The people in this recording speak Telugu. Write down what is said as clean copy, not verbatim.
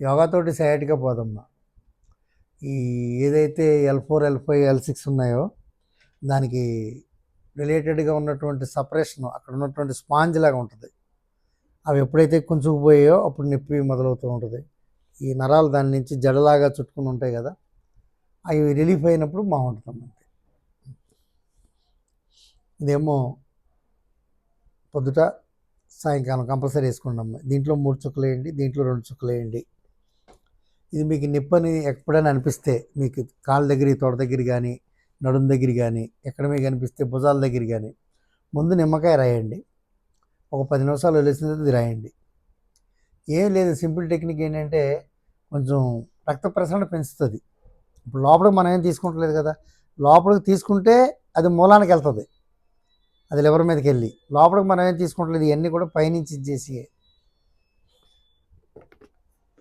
యోగాతోటి సయాటికా పోదమ్మా. ఈ ఏదైతే L4, L5, L6 ఉన్నాయో దానికి రిలేటెడ్గా ఉన్నటువంటి సపరేషన్ అక్కడ ఉన్నటువంటి స్పాంజ్ లాగా ఉంటుంది. అవి ఎప్పుడైతే కుంచుకుపోయాయో అప్పుడు నొప్పి మొదలవుతూ ఉంటుంది. ఈ నరాలు దాని నుంచి జడలాగా చుట్టుకుని ఉంటాయి కదా, అవి రిలీఫ్ అయినప్పుడు బాగుంటుంది. ఇదేమో పొద్దుట సాయంకాలం కంపల్సరీ వేసుకోండి. దీంట్లో 3 చుక్కలు వేయండి, దీంట్లో 2 చుక్కలు వేయండి. ఇది మీకు నొప్పి అని ఎప్పుడైనా అనిపిస్తే, మీకు కాళ్ళ దగ్గర, తొడ దగ్గర కానీ, నడుము దగ్గర కానీ, ఎక్కడ మీకు అనిపిస్తే భుజాల దగ్గర కానీ, ముందు నిమ్మకాయ రాయండి. ఒక 10 నిమిషాలు వదిలేసిన తర్వాత ఇది రాయండి. ఏం లేదు, సింపుల్ టెక్నిక్ ఏంటంటే కొంచెం రక్త ప్రసరణ పెంచుతుంది. ఇప్పుడు లోపలికి మనం ఏం తీసుకుంటలేదు కదా, లోపలికి తీసుకుంటే అది మూలానికి వెళ్తుంది, అది లివర్ మీదకి వెళ్ళి. లోపలికి మనం ఏం తీసుకుంటలేదు, ఇవన్నీ కూడా పైనుంచి ఇచ్చేసి